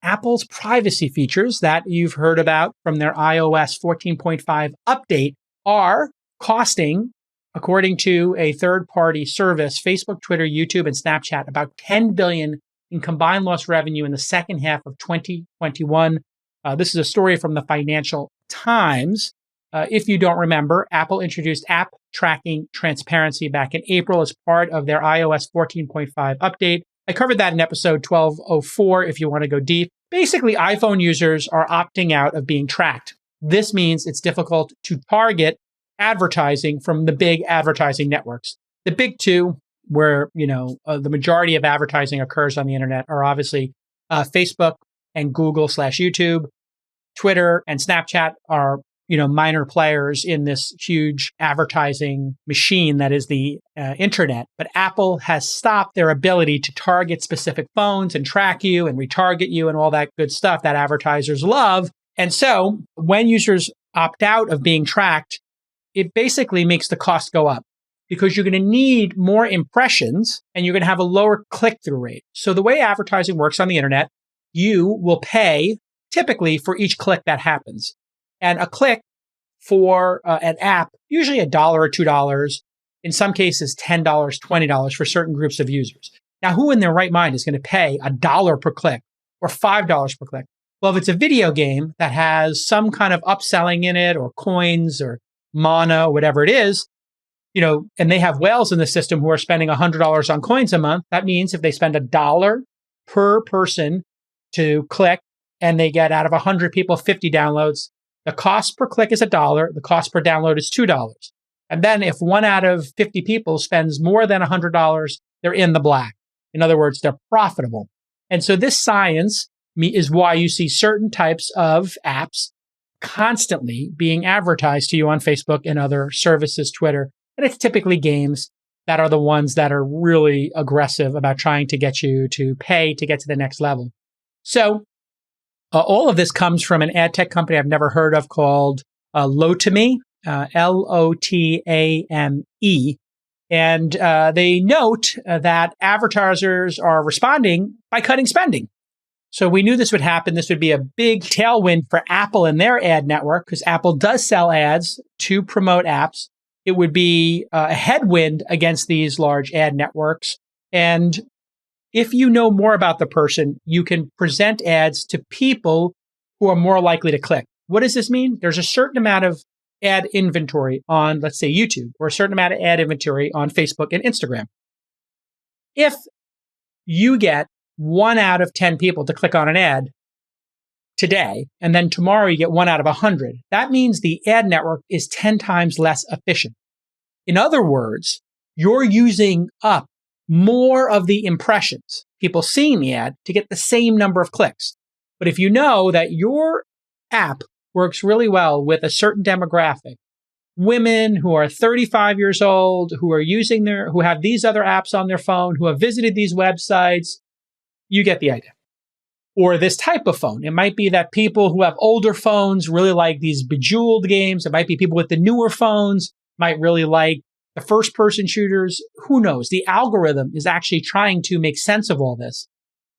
Apple's privacy features that you've heard about from their iOS 14.5 update are costing, according to a third-party service, Facebook, Twitter, YouTube, and Snapchat, about $10 billion in combined lost revenue in the second half of 2021. This is a story from the Financial Times. If you don't remember, Apple introduced app tracking transparency back in April as part of their iOS 14.5 update. I covered that in episode 1204 if you want to go deep. Basically, iPhone users are opting out of being tracked. This means it's difficult to target advertising from the big advertising networks. The big two, where the majority of advertising occurs on the internet, are obviously Facebook and Google/YouTube. Twitter and Snapchat are minor players in this huge advertising machine that is the internet. But Apple has stopped their ability to target specific phones and track you and retarget you and all that good stuff that advertisers love. And so when users opt out of being tracked, it basically makes the cost go up because you're going to need more impressions and you're going to have a lower click-through rate. So the way advertising works on the internet, you will pay typically for each click that happens. And a click for an app, usually $1 or $2, in some cases $10, $20 for certain groups of users. Now, who in their right mind is going to pay $1 per click or $5 per click? Well, if it's a video game that has some kind of upselling in it or coins or mana, whatever it is, and they have whales in the system who are spending $100 on coins a month, that means if they spend $1 per person to click and they get out of 100 people 50 downloads, the cost per click is $1. The cost per download is $2. And then if 1 out of 50 people spends more than $100, they're in the black. In other words, they're profitable. And so this science is why you see certain types of apps constantly being advertised to you on Facebook and other services, Twitter. And it's typically games that are the ones that are really aggressive about trying to get you to pay to get to the next level. So all of this comes from an ad tech company I've never heard of called Lotame, Lotame. And they note that advertisers are responding by cutting spending. So we knew this would happen. This would be a big tailwind for Apple and their ad network because Apple does sell ads to promote apps. It would be a headwind against these large ad networks. And if you know more about the person, you can present ads to people who are more likely to click. What does this mean? There's a certain amount of ad inventory on, let's say, YouTube, or a certain amount of ad inventory on Facebook and Instagram. If you get 1 out of 10 people to click on an ad today, and then tomorrow you get 1 out of 100, that means the ad network is 10 times less efficient. In other words, you're using up more of the impressions, people seeing the ad, to get the same number of clicks. But if you know that your app works really well with a certain demographic, women who are 35 years old, who have these other apps on their phone, who have visited these websites, you get the idea. Or this type of phone. It might be that people who have older phones really like these Bejeweled games. It might be people with the newer phones might really like the first-person shooters. Who knows? The algorithm is actually trying to make sense of all this.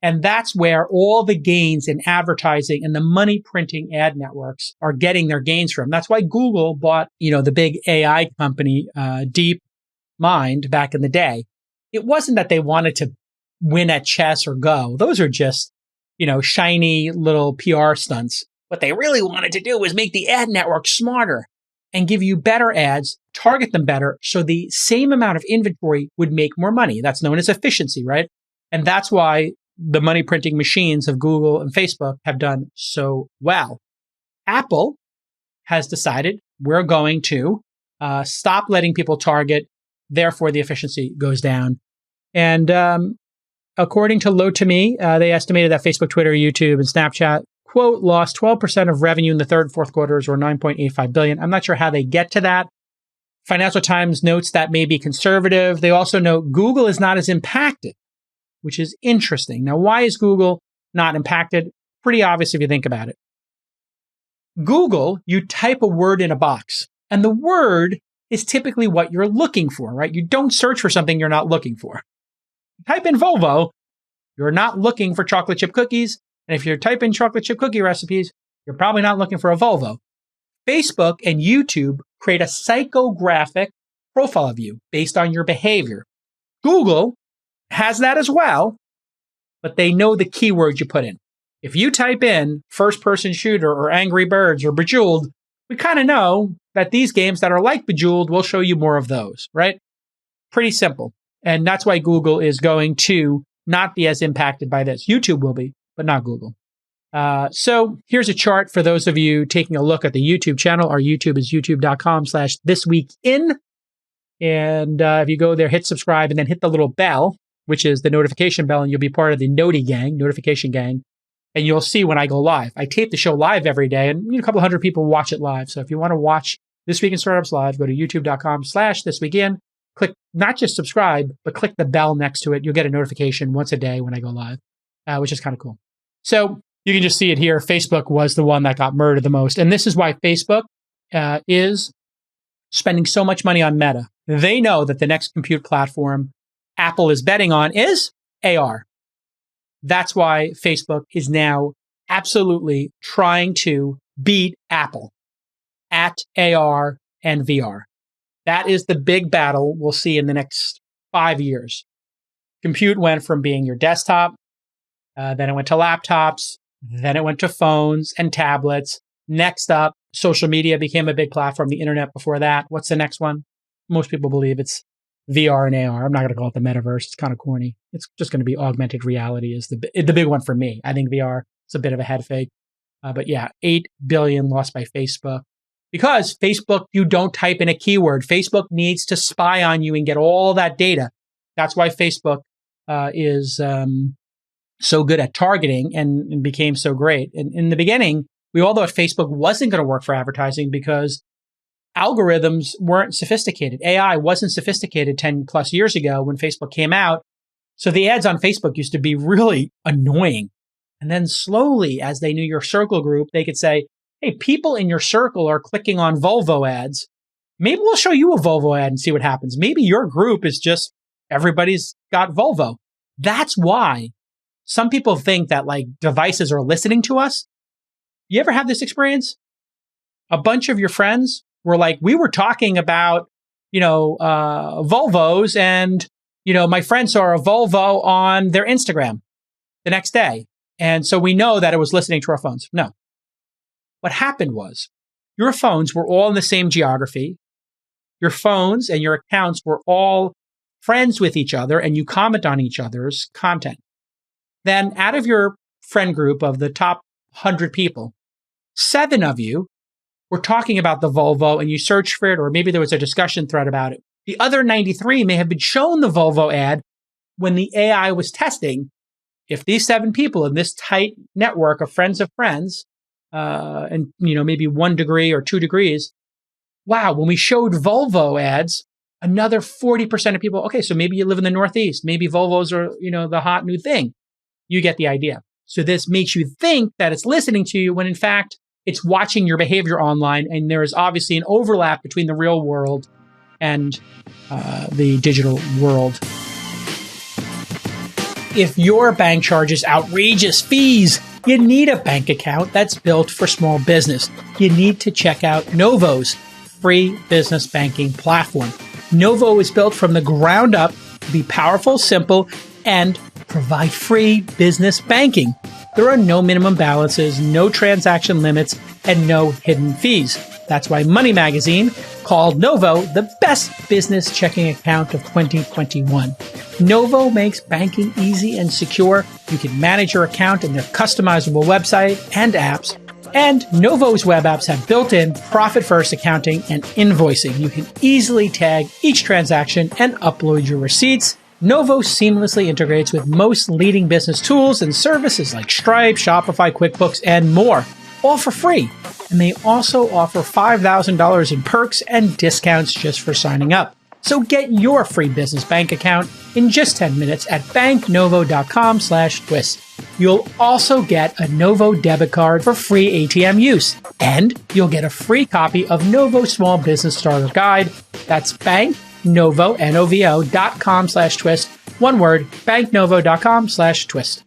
And that's where all the gains in advertising and the money printing ad networks are getting their gains from. That's why Google bought, the big AI company, DeepMind, back in the day. It wasn't that they wanted to win at chess or Go. Those are just, shiny little PR stunts. What they really wanted to do was make the ad network smarter and give you better ads, target them better, so the same amount of inventory would make more money. That's known as efficiency, right? And that's why the money printing machines of Google and Facebook have done so well. Apple has decided we're going to stop letting people target, therefore the efficiency goes down. And according to Lotame, they estimated that Facebook, Twitter, YouTube, and Snapchat, quote, lost 12% of revenue in the third and fourth quarters, or $9.85 billion. I'm not sure how they get to that. Financial Times notes that may be conservative. They also note Google is not as impacted, which is interesting. Now, why is Google not impacted? Pretty obvious if you think about it. Google, you type a word in a box, and the word is typically what you're looking for, right? You don't search for something you're not looking for. Type in Volvo, you're not looking for chocolate chip cookies, And if you're typing chocolate chip cookie recipes, you're probably not looking for a Volvo. Facebook and YouTube create a psychographic profile of you based on your behavior. Google has that as well, but they know the keywords you put in. If you type in first-person shooter or Angry Birds or Bejeweled, we kind of know that these games that are like Bejeweled will show you more of those, right? Pretty simple. And that's why Google is going to not be as impacted by this. YouTube will be, but not Google. So here's a chart for those of you taking a look at the YouTube channel. Our YouTube is youtube.com/thisweekin. And if you go there, hit subscribe and then hit the little bell, which is the notification bell, and you'll be part of the notification gang. And you'll see when I go live. I tape the show live every day, and a couple hundred people watch it live. So if you want to watch This Week in Startups live, go to youtube.com/thisweekin. Click not just subscribe, but click the bell next to it. You'll get a notification once a day when I go live, which is kind of cool. So you can just see it here. Facebook was the one that got murdered the most. And this is why Facebook is spending so much money on Meta. They know that the next compute platform Apple is betting on is AR. That's why Facebook is now absolutely trying to beat Apple at AR and VR. That is the big battle we'll see in the next 5 years. Compute went from being your desktop, then it went to laptops, then it went to phones and tablets. Next up, social media became a big platform, the internet before that. What's the next one? Most people believe it's VR and AR. I'm not going to call it the metaverse. It's kind of corny. It's just going to be augmented reality is the big one for me. I think VR is a bit of a head fake. But yeah, 8 billion lost by Facebook. Because Facebook, you don't type in a keyword. Facebook needs to spy on you and get all that data. That's why Facebook is so good at targeting and became so great. And in the beginning, we all thought Facebook wasn't going to work for advertising because algorithms weren't sophisticated. AI wasn't sophisticated 10 plus years ago when Facebook came out. So the ads on Facebook used to be really annoying. And then slowly, as they knew your circle group, they could say, hey, people in your circle are clicking on Volvo ads. Maybe we'll show you a Volvo ad and see what happens. Maybe your group is just everybody's got Volvo. That's why some people think that like devices are listening to us. You ever have this experience? A bunch of your friends were like, we were talking about, Volvos, and, my friend saw a Volvo on their Instagram the next day. And so we know that it was listening to our phones. No. What happened was your phones were all in the same geography. Your phones and your accounts were all friends with each other, and you comment on each other's content. Then out of your friend group of the top 100 people, 7 of you were talking about the Volvo and you searched for it, or maybe there was a discussion thread about it. The other 93 may have been shown the Volvo ad when the AI was testing. If these 7 people in this tight network of friends, and maybe 1 degree or 2 degrees, wow, when we showed Volvo ads, another 40% of people, okay, so maybe you live in the Northeast, maybe Volvos are, the hot new thing. You get the idea. So this makes you think that it's listening to you when in fact it's watching your behavior online, and there is obviously an overlap between the real world and the digital world. If your bank charges outrageous fees, you need a bank account that's built for small business. You need to check out Novo's free business banking platform. Novo is built from the ground up to be powerful, simple, and provide free business banking. There are no minimum balances, no transaction limits, and no hidden fees. That's why Money Magazine called Novo the best business checking account of 2021. Novo makes banking easy and secure. You can manage your account in their customizable website and apps. And Novo's web apps have built-in profit-first accounting and invoicing. You can easily tag each transaction and upload your receipts. Novo seamlessly integrates with most leading business tools and services like Stripe, Shopify, QuickBooks, and more, all for free. And they also offer $5,000 in perks and discounts just for signing up. So get your free business bank account in just 10 minutes at banknovo.com/twist. You'll also get a Novo debit card for free ATM use. And you'll get a free copy of Novo Small Business Starter Guide. That's banknovo.com/twist. One word, banknovo.com/twist.